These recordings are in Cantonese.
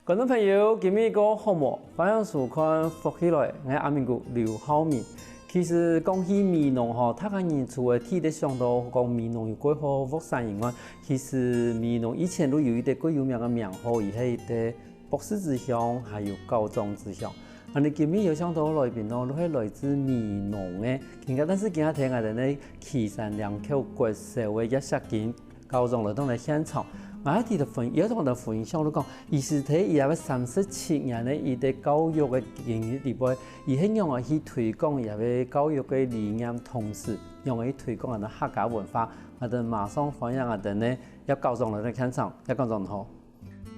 观众朋友，今日个项目反向数看复起来，我阿明哥刘浩明。其实讲起美浓吼，他个人除了睇得上到讲美浓有几好福山以外，其实美浓以前都有一个最有名的名号，伊系一个博士之乡，还有高中之乡。啊，你今日有想到来宾咯，都系来自美浓的，但是今日听下哋呢，岐山两口国小的一十间高中来当嚟现场。我一啲有同我哋分享都讲，伊是睇伊有37年咧，伊哋教育嘅经验里边，伊希望去推广伊嘅教育嘅理念，同时用去推广我哋客家文化，我哋马上欢迎我哋呢一高中嚟現場，一高中好。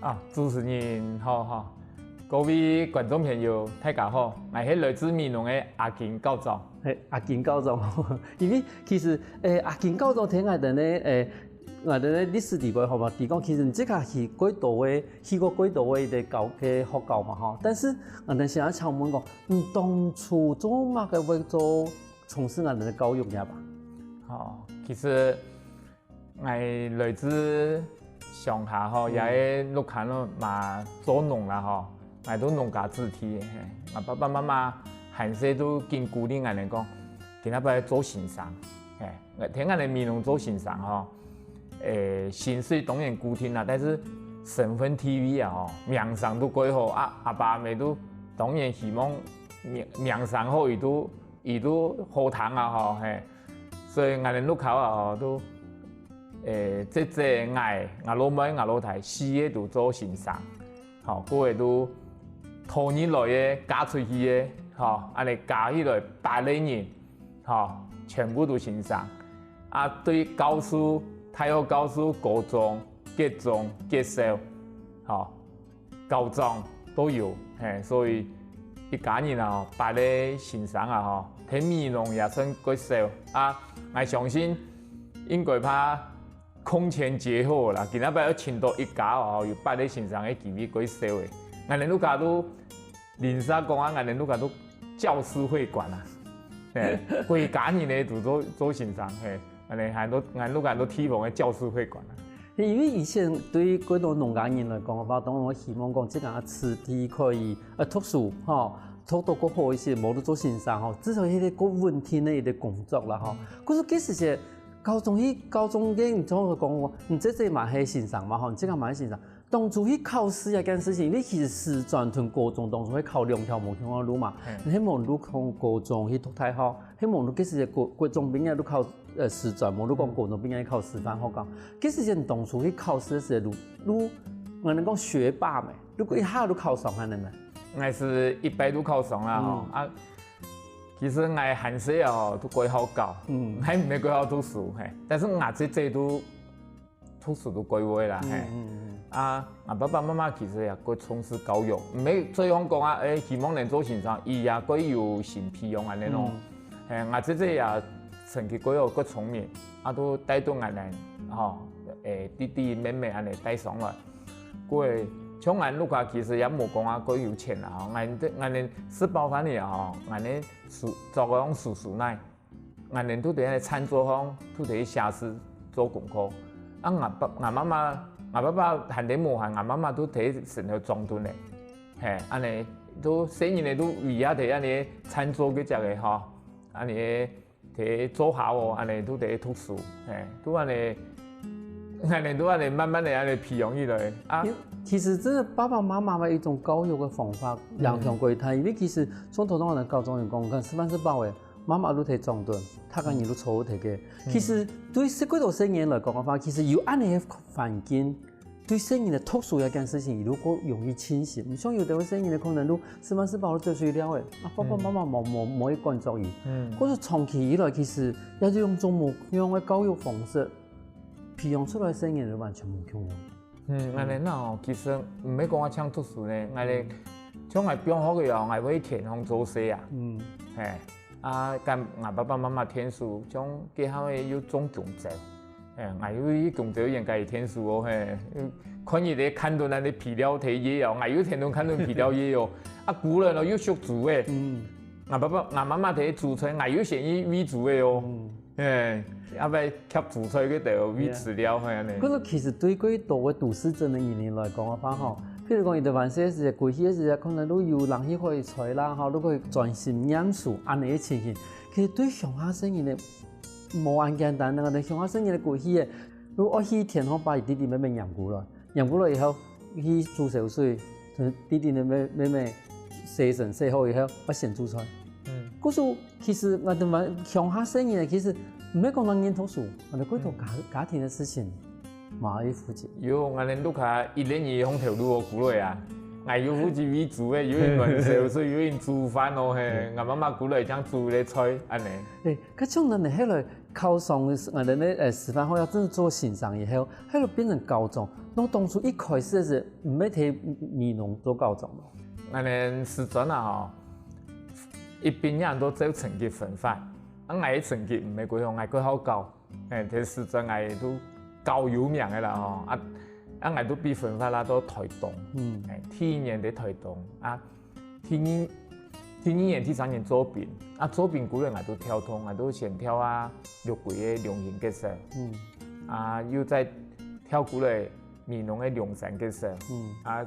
啊，主持人好哈，各位觀眾朋友大家好，我係來自美濃嘅阿健教授。阿健教授，因為其實阿健教授聽我哋呢我哋咧歷史地位好嘛？地講其實即個係幾多位，去過幾多位嘅學校嘛嚇。但是我哋想請問講，當初做乜嘅為咗從事我哋嘅教育嘢吧？好，其實我來自上下吼，也係陸坎咯嘛做農啦吼，我都農家子弟，我爸爸媽媽閒時都見鼓勵我哋講，今仔日做先生，我聽我哋美濃做先生吼。薪水當然固定啦，但是身份地位啊，名聲都幾好啊！阿爸阿媽都當然希望名聲好，伊都好談啊！吼，所以我哋路口啊，都我老妹我老太4個都做先生，吼，嗰個都托兒來嘅嫁出去嘅，吼，安尼嫁起來8個人，吼，全部都先生啊！對教書。大學教書、高中、結中、結校，吼，高中都有，所以一家人啊，8個先生啊，吼，喺美濃也算幾少啊。我相信應該怕空前絕後啦。今仔日要請到一家哦，有8個先生嘅機會幾少嘅。我哋路家都連沙講啊，我哋路家都教師會館啊，幾家人咧都做先生，我哋都希望嘅教師會館啊。因為以前對幾多農家人來講嘅話，當我希望講即個子弟可以讀書，讀到個好一些，冇得做先生，至少係個穩定嘅一個工作啦，可是幾時些高中嘅你總會講，你這嘛係先生嘛，你這個嘛係先生。當初去考試一件事情，你其實師專同高中當初去考2條唔同嘅路嘛。你希望你考高中去讀大學，希望你幾時國中畢業你考師專，冇你講高中畢業考師範學校。幾時你當初去考試嘅時候，你我哋講學霸咪，如果一下都考上係咪？我是100都考上啦吼，啊，其實我閒時啊都幾好教，還唔係幾好讀書，但是我這都讀書都幾會啦，啊，我爸爸媽媽其實也幾從事教育，唔係最講講啊，希望能做先生，伊也幾有心培養安尼咯，我這也成績幾好，幾聰明，啊都帶動我哋，吼，弟弟妹妹安尼帶上來，佢像我路家其實也冇講啊，幾有錢啦，我哋吃飽飯了吼，我哋做嗰種叔叔奶，我哋都喺餐桌上都喺寫詩做功課，啊我爸爸閒啲無閒，我媽媽都睇成條裝頓咧，安尼都細年咧都為啊睇安尼餐桌嗰隻嘅嗬，安尼睇做下喎，安尼都睇讀書，都安尼都安尼慢慢地安尼培養起來啊。其實這爸爸媽媽嘅一種教育嘅方法，兩種歸睇，因為其實從頭到尾高中人講，看師範是包嘅。媽媽都睇裝頓，他個人都錯睇嘅。其實對幾多細人來講嘅話，其實有安尼嘅環境，對細人嘅讀書一件事情，如果容易清醒。唔像有啲細人嘅可能都師範是包都做水了嘅，爸爸媽媽冇去關注伊。嗰個長期以來，其實有種種樣嘅教育方式，培養出來細人就完全冇用。我哋嗱，其實唔係講我搶讀書咧，我哋將我變好嘅樣，我會填空做事啊。啊，咁我爸爸媽媽填書，將幾後嘅要種強者，我要啲強者應該填書哦，看伊哋看到那啲皮料睇嘢哦，我要填到看到皮料嘢哦，啊古人哦要熟煮嘅，我媽媽睇煮菜，我要先去煨煮嘅哦，啊咪吸煮菜嗰度煨飼料係安尼。嗰個其實對幾多嘅都市鎮嘅人來講嘅話，譬如讲，伊在玩些时，规气时，可能都有人去可以吹啦，吼，都可以专心念书，安尼的情形。其实对乡下生意的无安简单，那个乡下生意的规气的，如果去田后把弟弟妹妹养过了，养过了以后去煮烧水，弟弟妹妹洗身洗好以后，我先煮菜。故事其实我哋玩乡下生意呢，其实唔係講人研讀書，我哋嗰度家庭的事情，嘛要負責。有我哋都卡一年二風頭路過來啊，我要負責為主嘅，有人暖燒水，有人煮飯咯嘿，我媽媽過來將煮啲菜安尼。誒，嗰種人嚟，後來考上我哋咧師範學校真係做欣賞以後，後來變成高中。我當初一開始是唔係睇美農做高中咯。我哋師專啊，一邊人都做成績分發，我嘅成績唔係幾好，我幾好教，誒，啲師專我都夠有名嘅啦吼，我都比分發啦都台東，第一年喺台東，第二年、第三年左邊，左邊嗰陣我都跳通，我都先跳六季嘅龍興決賽，又再跳過嚟美濃嘅龍山決賽，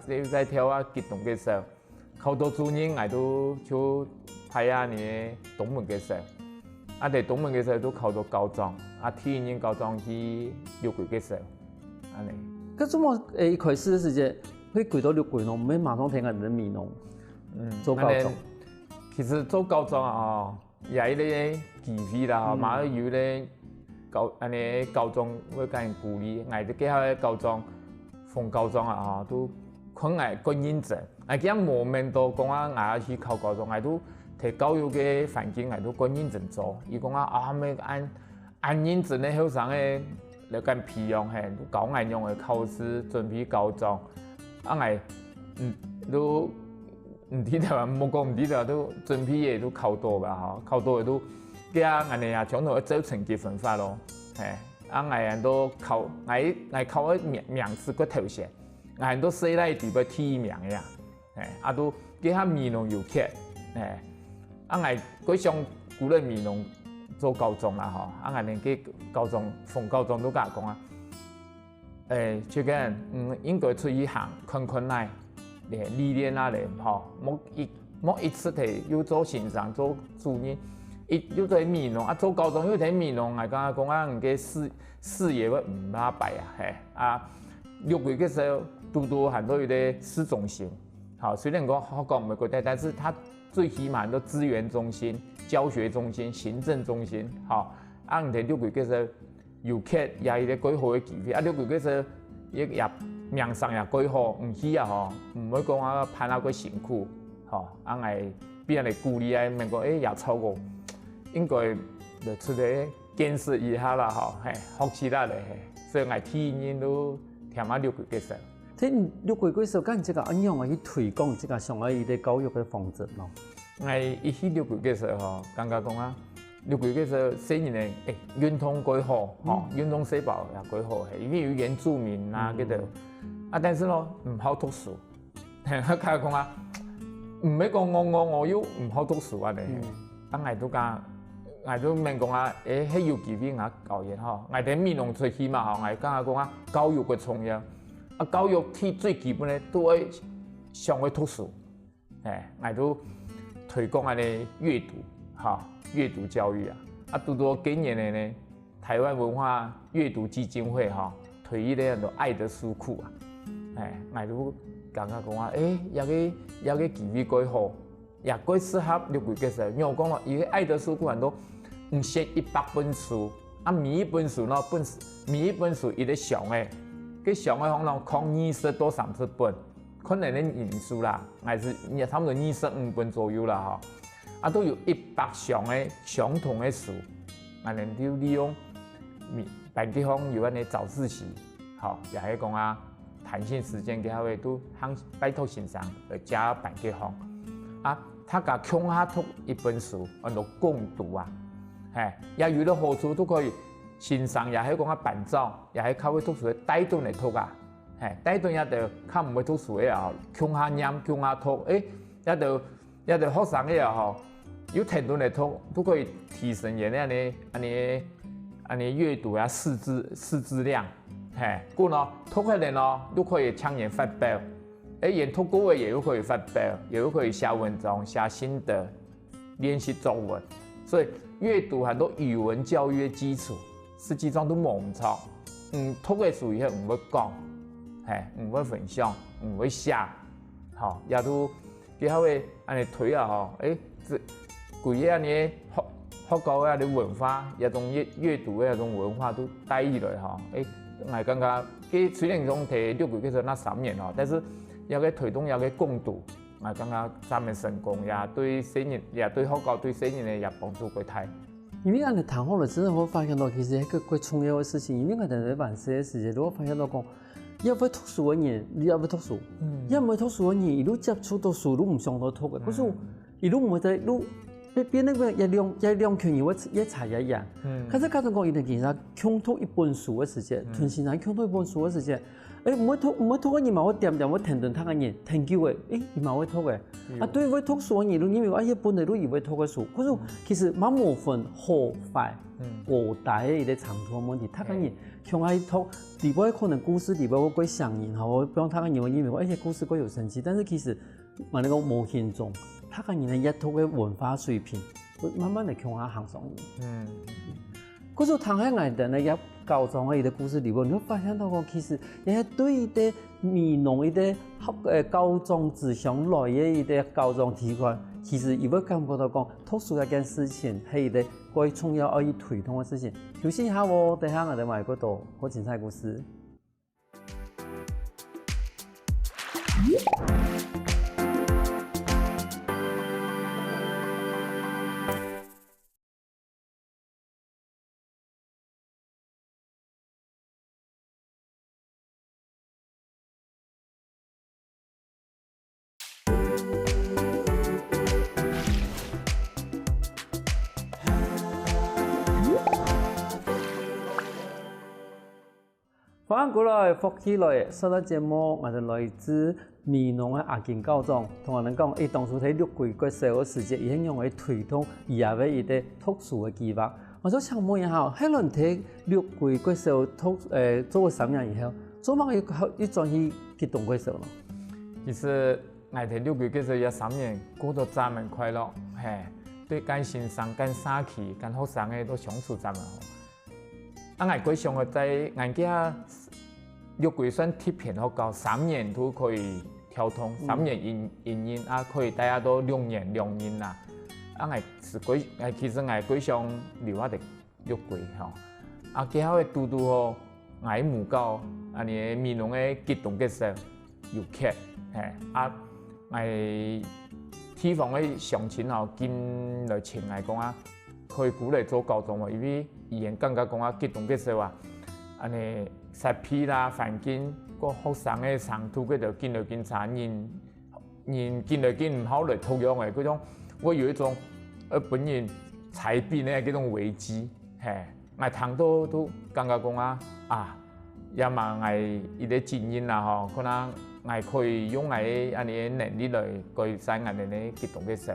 又再跳吉隆決賽。考到主任，我都就派你東門決賽，喺東門決賽都考到高中，第一年高中去六季決賽，安尼。咁怎麼一開始嘅時間會攰到六季咯？唔係馬上聽人哋美農，做高中。其實做高中啊，也係啲機會啦，馬上有咧高中會教人鼓勵，我哋幾下嘅高中，逢高中啊，都可能個認真。我今無面到講我去考高中，我都睇教育嘅環境，我都個認真做。伊講咩按認真嘅後生嘅嚟緊培養係，都教我用嘅考試準備高中，都唔知道，冇講唔知道，都準備嘢都考到吧嗬，考到嘅都，佢我哋啊將來做成績分發咯，係，我人都考，我考嘅名次個頭銜，我人都寫喺第個第一名嘅。誒，都幾下美農有缺，我嗰上古嚟美農做高中啦，嗬，我哋嘅高中逢高中都咁講最緊應該出去行看看嚟，歷練嚟，嗬，冇一次睇要做先生做主任，要做美農做高中要睇美農，我講唔嘅視野會唔拉白六季嘅時候都很多有啲市中心。好，雖然好講唔係覺得，但是它最起碼都資源中心、教學中心、行政中心，好，你睇六季嘅時候有缺也有啲幾好嘅機會，六季嘅時候也名聲也幾好，唔起唔會講攀那個辛苦，係俾人哋鼓勵問講也超過，應該就出嚟見識一下啦，學起來咧，所以我第一年都聽下六季嘅時候。喺六季嗰時候，咁即個怎樣去推廣即個上海嘅教育嘅方針咯？我一去六季嘅時候，感覺講六季嘅時候，雖然咧運動幾好，運動細胞也幾好，因為有原住民嗰度，但是咯唔好讀書，佢講唔係講我要唔好讀書啊咧，我都問講係有機會我教嘢嗬，我哋美農出去嘛，我講教育嘅重要。教育最基本咧都要上去讀書，我都推廣我哋閱讀，閱讀教育到今年咧，台灣文化閱讀基金會推呢啲愛的書庫我都感覺講有個機會幾好，也幾適合六季嘅時候，因為我講咯，依個愛的書庫很多唔限100本書，每一本書咯每一本書伊咧上嘅。佢上嘅可能講20到30本，可能咧人數啦，還是差唔多25本左右啦，都有100項嘅相同嘅書，我哋就利用辦地方有安尼早自習，也係講彈性時間嘅下位都肯拜託先生嚟加辦地方，他甲強下讀一本書，按照共讀也有啲好處都可以。先生也係講辦照，也係靠去讀書帶動嚟讀帶動也就靠唔會讀書嘅強下念強下讀，也就學生嘅有程度嚟讀，都可以提升人哋安尼閱讀識字量，過咯讀起來咯都可以搶人發表，研透过也有可以发表，也有可以写文章、写心得、练习作文，所以阅读很多语文教育的基础，实际上都冇唔错。读嘅书以后唔会讲，唔会分享，唔会写，也都几好嘅安尼推啊，这规个安尼学校嘅啲文化，一种阅读嘅一种文化都带起来我感觉，虽然讲摕6个月那3年但是要个推动要个共读，我感觉咱们成功，也对小人，也对学校对小人嘅也帮助过大。因为俺哋谈好了之后，我发现到其实一个最重要的事情，因为我哋在办事的时间，我发现到讲，要不读书的人，你要不读书，要唔读书的人，一路接触到书都唔想到读嘅，可是一路唔在路。别那个一两群人，我一查一样。可是家长讲，一定其实共读一本书的时间，全先生共读一本书的时间。唔会读嘅人嘛，我点我停顿睇嘅人，停久嘅，伊嘛会读嘅。对会读书嘅人，你认为一本嚟都以为读嘅书，可是其实冇冇分好坏，我大嘅一个长处问题，睇嘅人像爱读，里边可能故事里边我会上瘾，我比方睇嘅人，我认为些故事会有神奇，但是其实我哋讲无形中。他个人的一套嘅文化水平，会慢慢地向下行上去。嗰種唐海藝人咧，一高中嘅一個故事裏邊，你會發現到個其實也對一啲美濃一啲高中志向來嘅一啲高中提案，其實亦會感覺到講讀書一件事情係一啲最重要可以推動嘅事情。休息一下喎，等下我哋埋嗰度好精彩故事。翻過來福起來，收到節目，我哋來自美濃嘅阿健高中，同我哋講，當初喺6個月小嘅時間，已經用嚟推動以後嘅一啲讀書嘅計劃。我想請問一下，喺輪睇6個月小做咗3年以後，做乜要轉去激動過小咯？其實我哋6個月小有3年過得真係快樂，對間先生、間社區、間學生嘅都相處真係好。我過上個在我家6個月算貼片學校3年都可以跳通，3年營可以大家都2年啦。其實我過上留下哋6個月幾好嘅嘟嘟我母教安尼美濃嘅激動嘅時候有劇我地方嘅鄉親見來請我講可以鼓勵做高中因為語言感覺講激動嘅時候安尼設備啦、環境個學生嘅程度佢就見來見查人見來見唔好嚟同樣嘅嗰種，我有一種本人財變嘅嗰種危機，我聽到都感覺講也嘛我一啲經驗啦可能我可以用我安尼能力來改善我哋嘅激動嘅時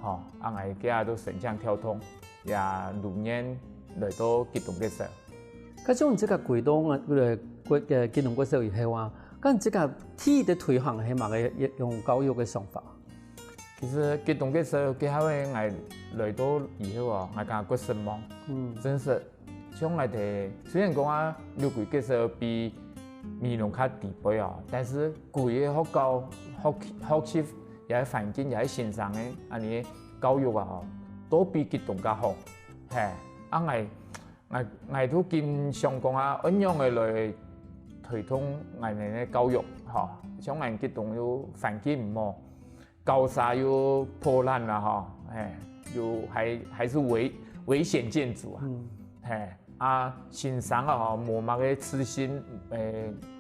候，我幾下都成長跳通，也6年來到激動嘅時候。咁種即個軌道嘅激動嘅時候以後咁即個體嘅推行係嘛嘅用教育嘅想法？其實激動嘅時候幾好嘅，我來到以後我感覺失望，真是將我哋雖然講6個月嘅時候比美濃較低倍但是貴嘅學校學習也係環境也係線上嘅安尼教育都比激動較好，我都經常講怎樣嘅來推動我哋嘅教育，像我激動要環境唔好，高沙又破爛啦，又還是危險建築線上冇乜嘅資訊，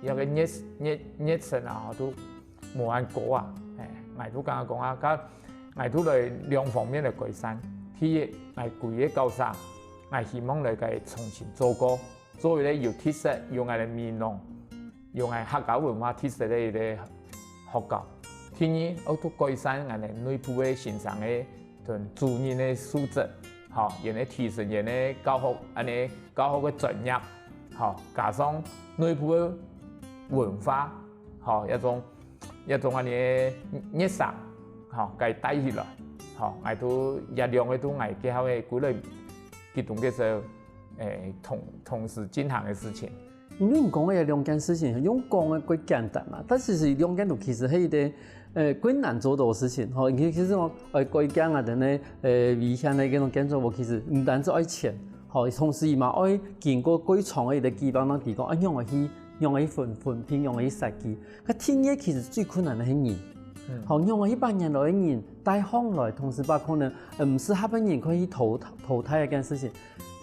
一個熱身都冇按過我都講我都來兩方面嚟改善，第一我貴嘅高沙。我希望嚟個重新做過，做咧有特色，有我哋美濃，有我客家文化特色嘅一個學校。第二，我都改善我哋內部嘅線上嘅同主任嘅素質，亦咧提升亦咧教學，安尼教學嘅專業，加上內部嘅文化，一種一种安尼热杀，吼，该带起来，吼，我都热量的都我结合的鼓励激动嘅时候，同时进行的事情。因为你讲嘅两件事情，用讲嘅几简单嘛，但是两件都其实係一啲幾難做到嘅事情。吼，其實我幾間啊，等咧危險嘅嗰種建築物，其實唔單止愛錢，吼，同時嘛愛經過幾長嘅基本上地方，用嚟分片，用嚟設計。佢天嘢其實最困難嘅係人。好，用了100年來嘅人帶行來，同時把可能唔適合嘅人可以淘汰一件事情。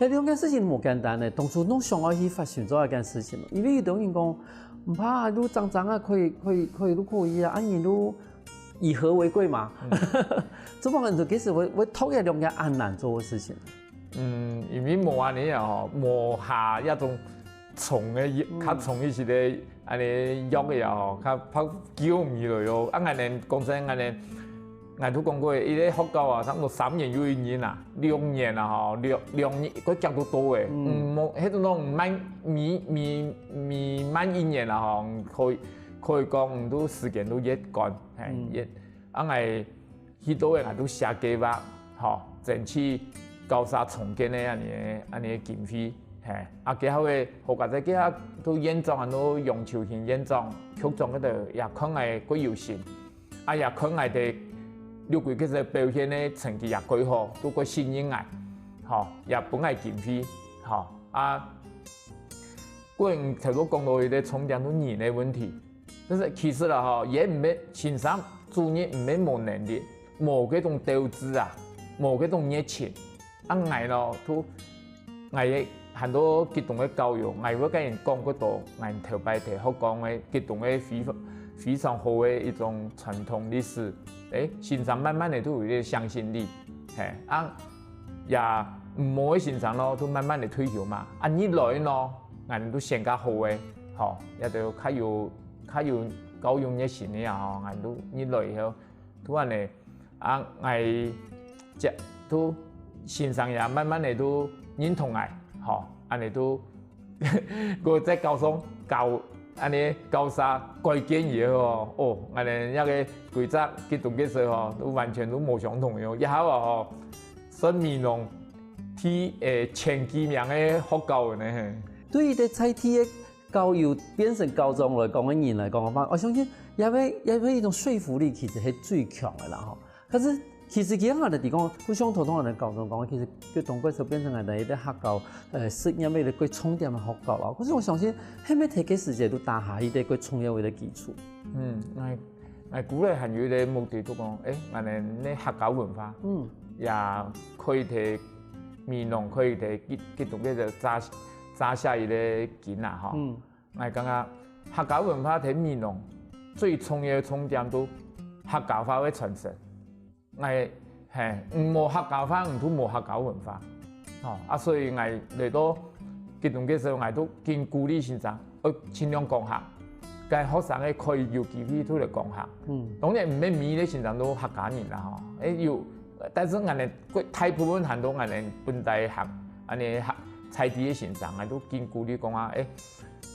但兩件事情冇簡單嘅，當初都想要去發展做一件事情，因為有啲人講唔怕，都髒啊，可以都可以啊，安然都以和為貴嘛。做乜人就其實會討厭兩件很難做嘅事情。因為冇安尼啊，冇下一種蟲嘅較蟲一些嘅安尼藥嘅啊，較拍久唔嚟咯。啊，安尼講真安尼。我都講過，伊咧學校啊，差唔多3年有1年啊，2年啊吼，2年佢講到多誒，冇迄種都唔滿未滿1年啊吼，可以講唔都時間都越趕，係越，啊我許多嘅我都寫計劃，吼，爭取高沙重建嘅安尼經費，係，啊結合嘅學校仔結合都演講啊，都用球型演講，曲種嗰度也可能幾有心，啊也可能哋。六季嗰隻表現咧成績也幾好，都幾吸引人，吼，也本來經費，吼，啊，個人頭都講到佢哋重點都人嘅問題，但是其實啦，吼，也唔係先生做嘢唔係冇能力，冇嗰種鬥志啊，冇嗰種熱情，啊，我咯都，我嘅很多激動嘅教育，我會跟人講嗰度，我頭擺提好講嘅激動嘅非常好嘅一種傳統歷史。欣賞慢慢的都有啲向心力，係啊，也唔好嘅欣賞咯，都慢慢的退休嘛。啊，你來咯，人都性格好嘅，吼，也都較有教育熱情嘅啊，人都你來以後，都安尼啊，我即都欣賞也慢慢的都認同嘅，吼，安尼都個在高中教。安尼高沙改建以後哦，安尼一個規則激動嘅時候都完全都冇相同嘅，以後哦，新美濃前幾名嘅學校呢。對於啲在地嘅教育變成高中來講嘅人來講嘅話，我相信也會一種說服力其實係最強嘅啦吼。可是其實其他嘅地方，好像普通人嘅高中講，其實佢當歸就變成係一啲學校適應嘅佢重點嘅學校啦。可是我相信喺咩體嘅世界都打下一啲佢重要嘅基礎。我鼓勵韓語嘅目的都講，我哋呢客家文化，也可以睇美濃，可以睇激動嘅就扎下一啲景啊，嗬。我感覺客家文化睇美濃最重要嘅重點都客家話嘅傳承。我係冇客家話，唔通冇客家文化，所以我嚟到激動嘅時候，我都見鼓勵先生，盡量講客，嘅學生可以有機會都嚟講客。當然唔係每個先生都客家人啦，但是我哋大部分很多我哋本地客，安尼在地嘅先生，我都見鼓勵講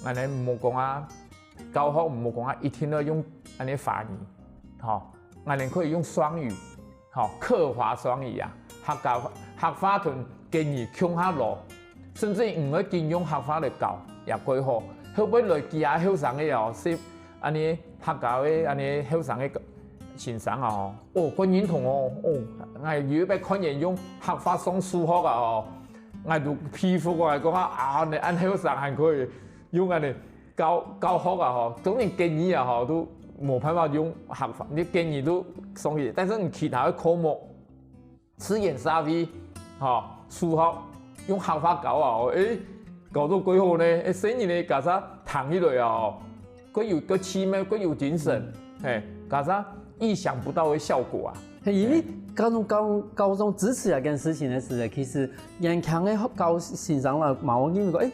我哋唔好講教學唔好講一天都用安尼華語，我哋可以用雙語。客話雙語啊，客話同建議強下落，甚至唔可以用客話嚟教也幾好。後尾來其他後生嘅又識安尼客家嘅安尼後生嘅先生啊，我認同我如果要看人用客話上數學啊，我都佩服我嚟講你按後生還可以用安尼教學啊，當然建議啊都。冇辦法用客話，你建議都送去，但是你其他嘅科目，語言沙飛，數學用客話教啊，搞到幾好呢？生意呢，加上談起來啊，佢有個氣氛，佢有精神，加上意想不到嘅效果啊。因為高中支持一件事情嘅時候，其實人強嘅教先生啦，冇因為講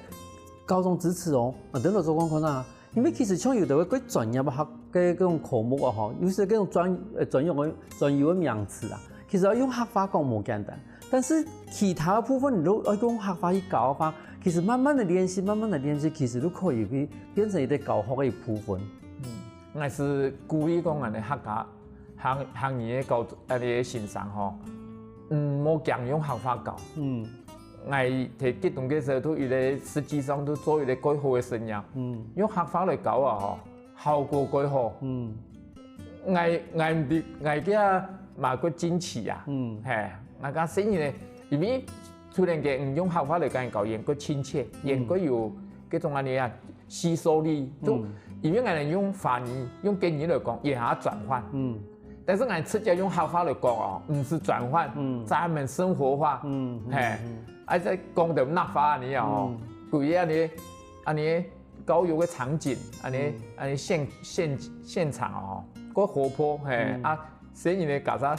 高中支持哦，等落做講看啊。因為其實像有啲嗰專業學嘅嗰種科目啊，有時嗰種專有嘅名詞啊，其實要用客話講冇簡單，但是其他部分你都要用客話去教嘅話，其實慢慢的練習，其實都可以變成一啲教學嘅一部分。我是鼓励讲，安尼客家行业的教安尼欣赏吼，莫强用学法教。我摕激动嘅时候，都伊咧实际上都做伊咧改好嘅生涯。用学法来教啊吼，效果改好。我唔知我嘅嘛个惊奇啊。嘿，我讲生意咧，因为突然间用学法来教言个亲切，言个有嗰种安尼啊吸收力。都因为我哋用法语、用简语来讲，也下转换。但是我直接用学法来讲哦，唔是转换，咱们生活化。嘿。在讲到那法安尼哦，规个安尼教育嘅场景，安尼现场哦，个活泼嘿所以呢，搞啥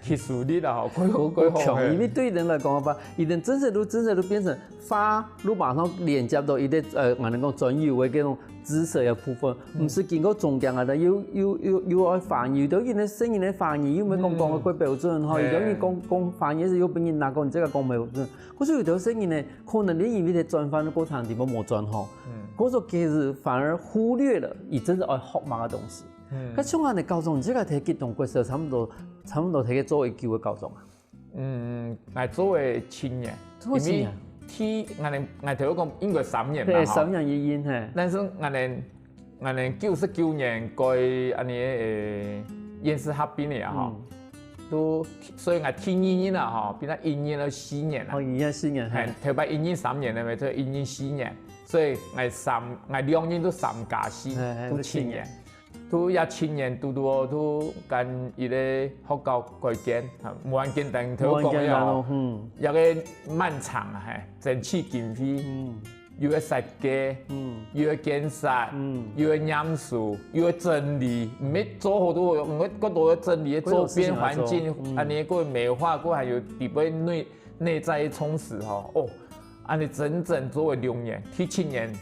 艺术力啦吼，quite好。因为对人来讲吧，伊连真实都变成法，你马上连接到伊的我哋讲专有嘅嗰种知识嘅部分，唔是经过中间啊，要爱翻译，到因咧声音咧翻译，因为讲嘅quite标准吼，有啲讲翻译是有别人拿讲，即个讲标准。可是有条声音呢，可能你因为咧转翻过程地方冇转好，嗰种其实反而忽略了伊真正爱学嘛嘅东西。咁像我哋教宗，即个睇激动过时候，差唔多睇嘅做一旧嘅教宗啊。我做嘅7年，因为我頭講應該3年嘛，對，3年一年係。但是我哋99年佢安尼研師合併嘅吼，都所以我第2年啦吼，變咗1年到4年啦。哦，1年4年係。頭擺1年3年咧，咪就1年4年，所以我2年都3加4，都7年。都也7年，都跟伊咧學校改建，冇簡單，頭講有個漫長啊，係爭取經費，又要設計，又要建設，又要念書，又要整理，唔係做好多，我嗰度要整理周邊環境，安尼個美化，個還有特別內在充實吼，哦，安尼整做為6年，第7年，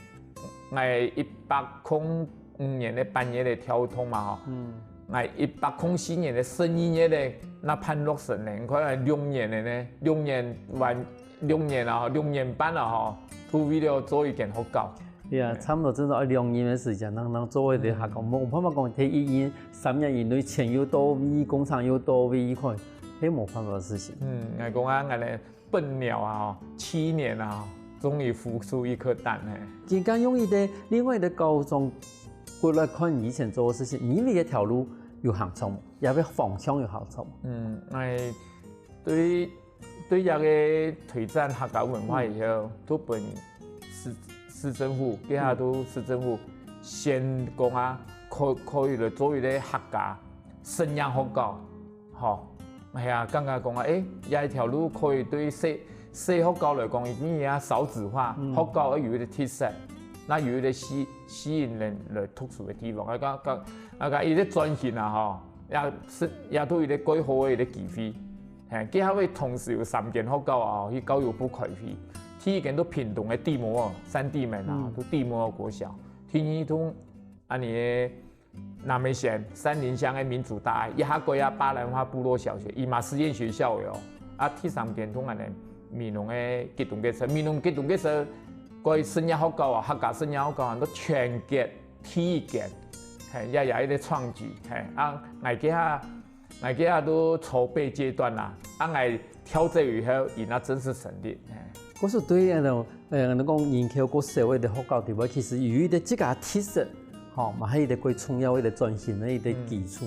我105年的半夜的跳通嘛吼，我104年的11年的那潘洛神呢，可能6年的呢，6年啊，6年半啦吼，都為了做一件學校。對啊，差唔多真係2年的時間，能做一啲學校，冇辦法講睇1年3年以內錢又到位，工廠又到位，一塊係冇辦法的事情。我講啊，我哋笨鳥啊，7年啊，終於孵出一顆蛋誒。而家用一啲另外的高中。過來看以前做嘅事情，你呢一條路有行錯冇？有咩方向有行錯冇？對一個推展客家文化以後，都本市政府，底下都市政府先講啊，可以嚟做一個客家生涯學校，吼，係啊，剛剛講啊，有一條路可以對細學校嚟講，已經有少子化，學校有一個特色。那有一個吸引人來讀書的地方，伊咧轉型啊吼，也都有咧改好嘅一個機會，係，佢還會同時有3間學校啊，去教育部開闢，第一間都屏東嘅地摩3地門啊，都地摩國小，第二都安尼南美縣三林鄉嘅民主大學，一下過呀巴蘭花部落小學，伊嘛實驗學校嘅哦，第3間都安尼民農嘅激動嘅時候，民農激動嘅時候。個生涯學校啊，客家生涯學校都全結第1間，係也有一個創舉，係我幾下都籌備階段啦，我挑這以後，伊那正式成立。嗰時對你講研究個社會的學校地位，其實有一個這個特色，吼，嘛係一個最重要一個轉型的一個基礎。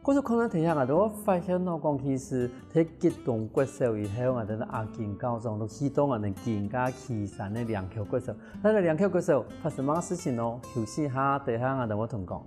嗰時可能睇下我都發現到講，其實喺激動國小以後，我哋阿健高中都許多我哋更加岐山的梁橋國小。但係梁橋國小發生乜事情咯？休息下，等下我哋會同講。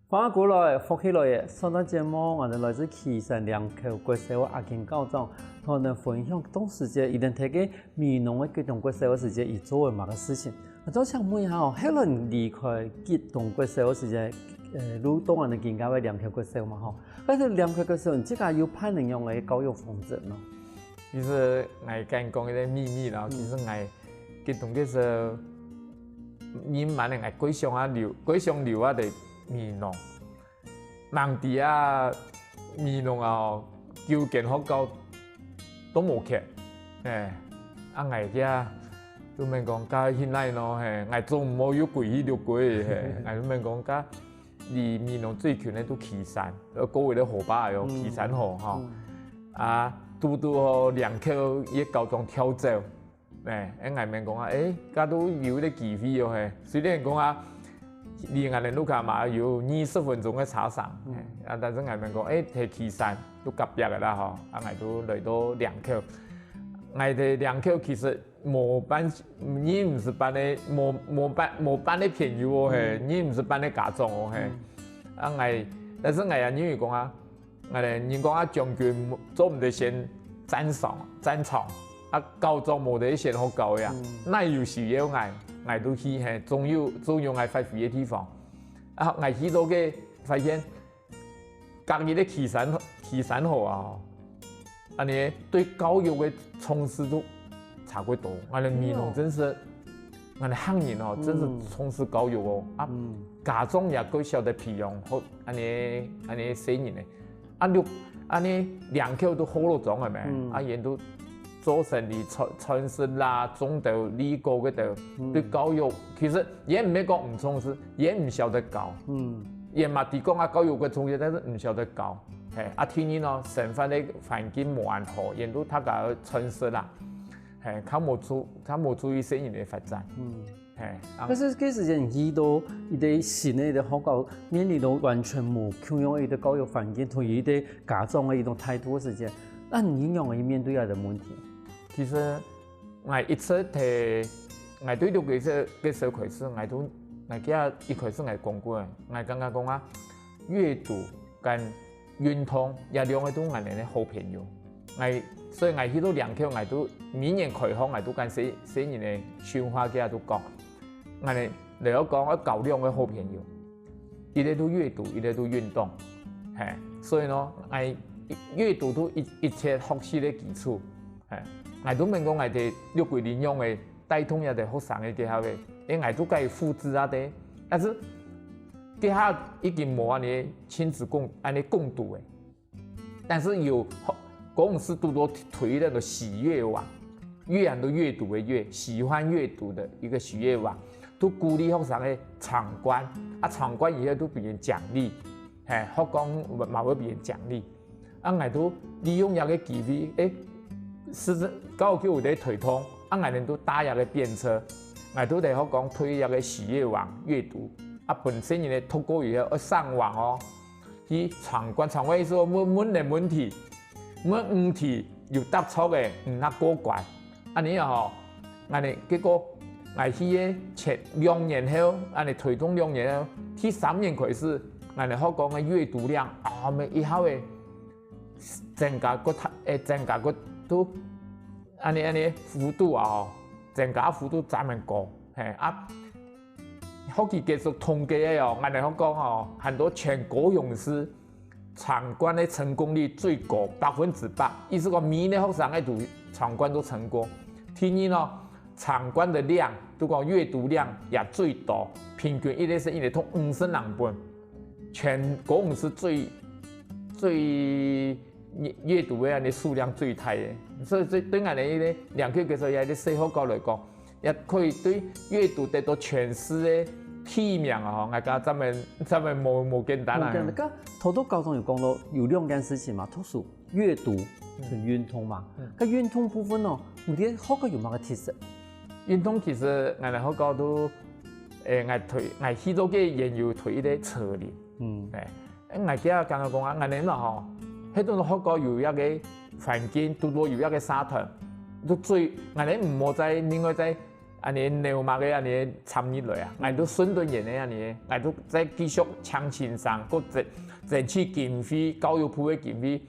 翻過來，復起來嘅上檔節目，我哋來自岐山梁橋國小阿健校長，同我哋分享當時節，一定睇嘅民農嘅激動國小嘅時節，而做嘅乜嘅事情。我都想问一下哦，迄轮离开吉东国小时阵，你当然的更加为两条国小嘛吼。但是两条国小，你即个有判定用的教育方针咯。其实我跟你讲一个秘密啦，其实我吉东国小，你蛮的我几上流啊的面容，望伫啊面容啊，究竟好教都无缺，啊我遮。都免讲，甲现在咯，我做唔好有贵去就贵，我免讲，甲离面容最近咧都岐山，各位咧河坝哟，岐山河吼，啊，拄好2口伊高中跳走，我免讲啊，甲都有咧机会哦，虽然讲啊，离我哋路卡嘛有20分钟嘅车上，啊，但是我免讲，摕岐山都隔壁个啦吼，啊，我都来到2口，我哋2口其实。冇班，你唔是班的，冇班的便宜哦你唔是班的家长哦啊但是我因为讲啊，人讲啊将军做唔得先战场，啊高中冇得先好教呀，那有需要我都去总有我发挥的地方，啊我去到嘅发现，隔日的岐山河啊，安尼对教育的从事都。差不多，我的面容真是，我的汉人哦，真是从事教育哦，家长也够晓得培养好，安尼生人的，安尼2口都好了种的咩，人都做生意、传承啦、中道、理工嗰度，对教育其实也唔係講唔重視，也唔曉得教，也嘛提供教育嘅重視，但是唔曉得教，天然咯，成份的環境冇安好，人都他個傳承啦。他冇注意生意的发展。但是嗰時間遇到一啲新的學校面臨到完全冇共用的教育環境，同一啲家長的一種態度嘅時間，那你應用去面對下的問題？其實我一直睇，我對到嘅小開始，我記得一開始我講過，我剛剛講啊，閱讀跟運動也兩個都我哋嘅好朋友。所以我去到2口，我都每年開學，我都跟細人嘅想法嘅都講，我哋嚟講我教兩個好朋友，一個都閱讀，一個都運動，所以呢，我閱讀都一切學習嘅基礎，我都明講我哋六季領養嘅帶動一啲學生嘅技巧嘅，我都計複製啊啲，但是技巧已經冇安尼親子共讀嘅，但是有。公司都多推那个喜悦网，越人都阅读的阅，喜欢阅读的一个喜悦网，都鼓励学生的闯关，闯关以后都俾人奖励，学讲嘛会俾人奖励，我都利用一个机会，是教育有在推动，我哋都搭一个便车，我都在学讲推一个喜悦网阅读，本身人哋透过以后上网哦，去闯关意思问人问题。问题有答错嘅，唔得過關。安尼吼，安尼結果我去嘅前2年後，安尼推動2年後，第3年開始，安尼學講嘅閱讀量咪以後嘅增加個都安尼幅度增加幅度真係高，學期結束統計嘅安尼學講很多全國勇士。闖關的成功率最高100%，意思講每年學生喺度闖關都成功。第二咯，闖關的量，都講閱讀量也最多，平均一日通50人本，全國是最閱讀嘅數量最大嘅。所以對我哋2口其實也啲細學校嚟講，也可以對閱讀得到全市嘅。體面我講真係冇簡單啊！咁頭都高中有講到有2件事情嘛，讀書、閱讀同運動嘛。咁運動部分哦，你啲學校有乜個特色？運動其實我哋學校都我去到嘅研究推一啲策略。我記得剛剛講啊，我哋咯嗬，喺度學校有一個環境，都多有一個社團，都最我哋唔好再另外再。安尼牛馬嘅安尼參與來我都順頓人嘅安尼，我都在繼續搶先上，個爭取經費，教育部嘅經費，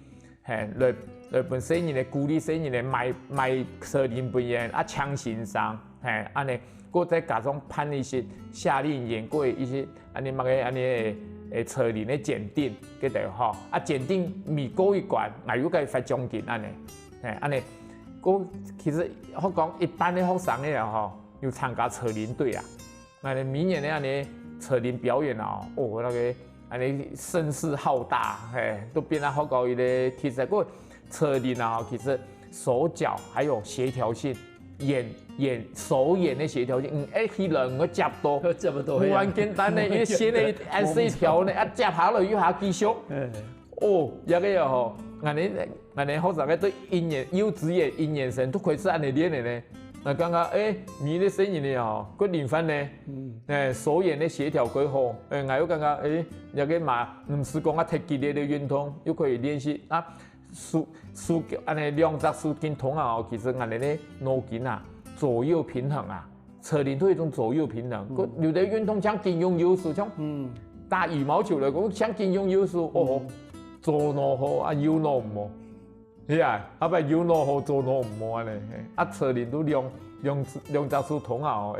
來本生人嘅鼓勵生人嘅買車輪俾人，搶先上，安尼搁再加上判一些夏令营过一些安尼诶车龄的检定，记得吼。啊，检定未过一关，也有该发奖金安尼，安尼。其实我讲一般的学生咧吼，有参加车龄队啊，那明年的安尼车龄表演啊，那个安尼声势浩大，都变得好高一个题材。不过车龄啊，其实手脚还有协调性。手眼的协调性，一起两个接到，不然简单的，伊写的按四条呢，接下来又下继续。那个吼，俺哋学生个对幼稚园音眼神都开始按嚟练的呢。那刚刚你的声音呢吼，个领翻呢，手眼的协调规好，我又刚刚那个嘛，唔是讲太激烈的运动，又可以练习啊。安尼两只手筋通啊，其实安尼咧脑筋啊左右平衡啊，车龄都一种左右平衡。有的运动像金庸有术，像打羽毛球来讲，像金庸有术左脑好啊，右脑唔好，是啊，不右脑好，左脑唔好安尼。啊，车龄都两只手通啊，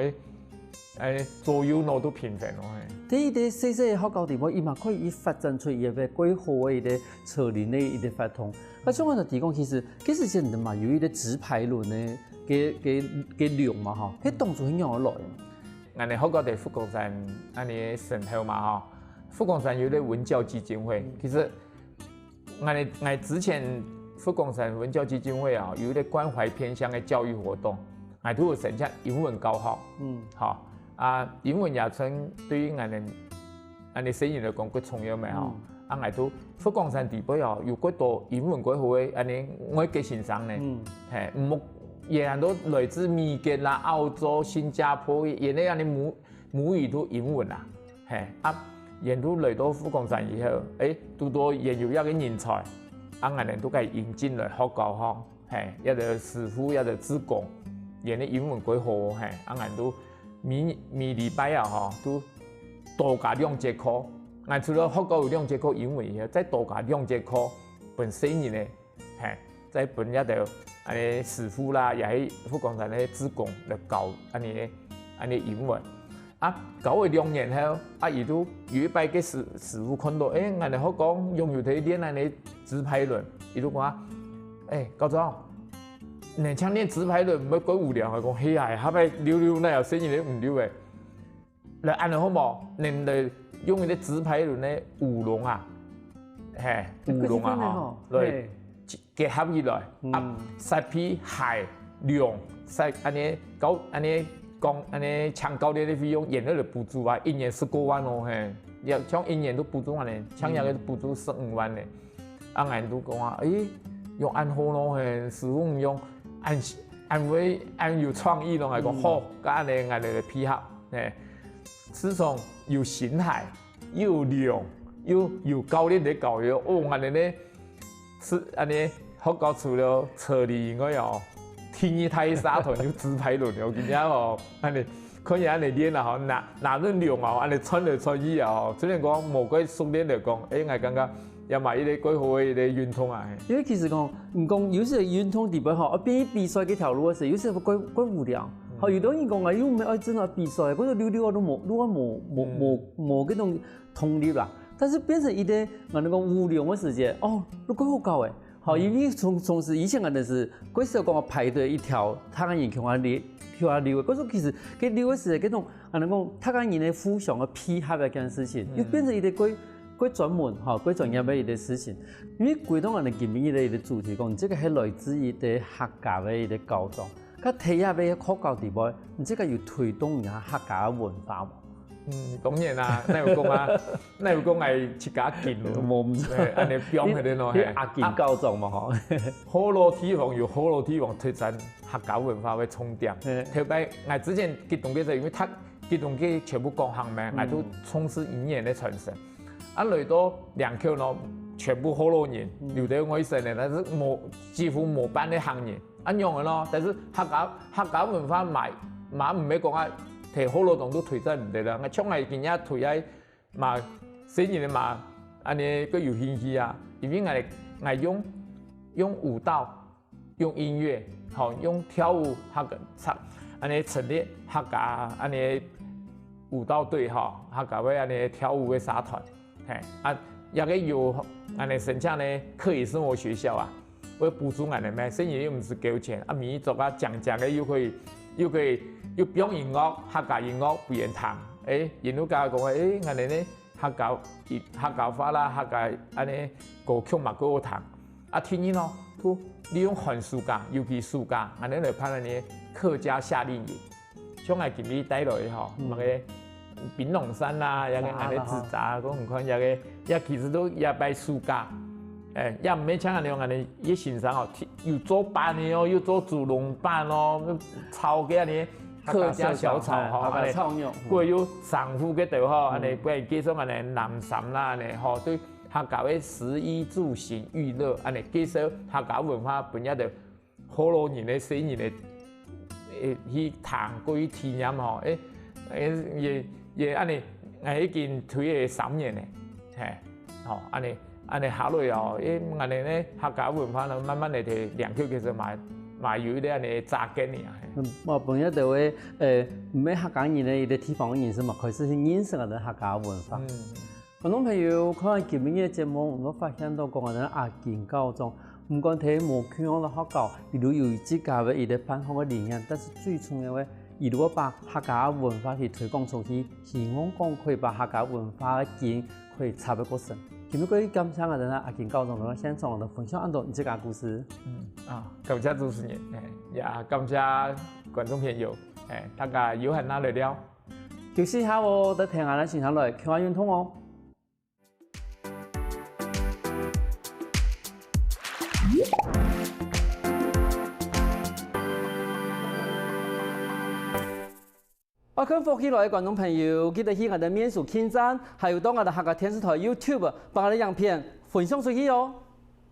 左右脑都平衡咯。第一个细细好搞地方，伊嘛可以发展出一个几好的一个车龄的一个发通。啊，像我就提讲，其实现在嘛有一个直排轮的嘅量嘛吼，迄当初很样来。安尼好搞地富公山安尼神头嘛吼，富公山有个文教基金会，其实俺之前富公山文教基金会啊，有一个关怀偏乡的教育活动，俺都有参加英文高考，好。英文也称对于俺哋生意来讲，佢重要咪吼？我都福冈山地北哦，有幾多英文幾好嘅，安尼我嘅欣賞呢，唔好也很多來自美國啦、澳洲、新加坡，也那樣嘅母語都英文啦，也都來到福岡山以後，都多也有一個人才，我哋都該引進來學教吼，一個師傅，一個志工，也啲英文幾好，我哋都。每禮拜啊，都多加2節課。我除了學到有2節課英文以後，再多加2節課本生意呢，再本一條安尼師傅啦，也喺福岡山咧志工嚟教安尼英文。教咗2年後，伊都有一擺嘅師傅看到，我哋學講用有睇練安尼直排輪，伊都講高總。你像练直排輪唔係幾無聊啊！講嘿呀，後尾溜那有生意咧唔溜嘅，嚟按好冇？你嚟用啲直排輪咧舞龍啊，舞龍啊嗬，嚟結合起來，實皮鞋龍，實安尼搞安尼講安尼搶高啲費用，演嚟補助啊，1年19萬哦，要像1年都補助我哋，搶一個補助15萬咧，人都講話用按好咯，師傅唔用。按有創意咯，係講好，加你我哋配合，自從有形態、有量、有教練嘅教育，我哋咧是安尼學到除了車齡以外哦，天一太沙團有直排輪哦，而家哦，安尼可以安尼練啦，嗬，哪能量啊，安尼穿嚟穿去啊，雖然講無鬼熟練嚟講，我感覺。也買一個幾好嘅運動啊！因為其實講唔講，有時運動地方吼，比賽嗰條路嘅時，有時會幾無聊。有啲人講啊，又唔係愛真係比賽，嗰個溜都冇嗰種動力啦。但是變成一個我哋講無聊嘅時間，都幾好搞誒。好，因為從事以前嗰陣時，嗰時候講排隊一條，他個人向下溜，嗰種其實佢溜嘅時嗰種我哋講，他個人嘅互相嘅配合嘅件事情，又變成一個幾專門幾專業嘅一個事情，因為幾多人哋今日嘅主題講，這個係來自於啲客家嘅一個教裝，佢睇下俾學校地方，你這個要推動一下客家嘅文化喎。當然啦，你又講啊，你又講係設家建咯，冇唔錯，安尼標喺度咯，係阿建教裝嘛嗬。好多地方有好多地方推展客家文化嘅重點，特別我之前激動嘅就因為激動嘅全部講行咩，我都從事語言嘅傳承。來到2橋咯，全部好多人，留在我身咧，但是幾乎冇辦的行業，一樣嘅咯。但是客家文化唔係講啊，提好多東都推展唔得啦。我從嚟見一推喺嘛，雖然嘛，安尼個有興趣啊，因為我用舞蹈、用音樂，好用跳舞，安尼成立客家安尼舞蹈队吼，客家要安尼跳舞的社团，嘿啊，也个有安尼申请呢课余生活学校啊，为补助安尼咩，生意又唔是交钱，啊民族啊讲的又可以又不用音乐，客家音乐不言堂，因为家讲安尼呢客家话啦，客家安尼歌曲嘛够好听，啊天然咯，都利用寒暑假，尤其暑假，安尼来拍安尼客家夏令营，像我今日带来吼，那个槟榔山啦，也个安尼自杂，讲唔看也个也其实都也摆暑假。也唔免像安尼安尼，伊欣赏哦，又做班的哦，又做主龙班哦，炒个安尼客家小炒吼，安尼，过有上户个头吼，安尼不然介绍安尼南山啦，安尼吼，对客家的食衣住行娱乐，安尼介绍客家文化分野的好多年的生意的，去谈过去体验吼，也安尼，已经推了3年嘞，嘿，吼安尼。安尼下落哦，安尼咧客家文化呢，慢慢地摕两口其实嘛有咧安尼扎根呀。我本来就会唔免客家人咧，伊个地方嘅人士嘛，开始去认识我哋客家文化。观众朋友看今日嘅节目，我发现到讲我哋阿健教中，唔管睇无腔嘅學教，伊都有自家嘅伊个辦學嘅理念，但是最重要嘅，伊如果把客家文化去推廣出去，希望講可以把客家文化嘅根可以插得過深。今日各位感謝我哋阿健教中嘅現場嘅分享，很多自家故事。感謝主持人，也感謝觀眾朋友，大家有閒拿來聊。休息下我哋聽下咱先下來，傾下運動哦。我跟福起來嘅觀眾朋友，記得去我哋面書網站，還有到我哋客家電視台 YouTube，把我哋影片分享出去哦。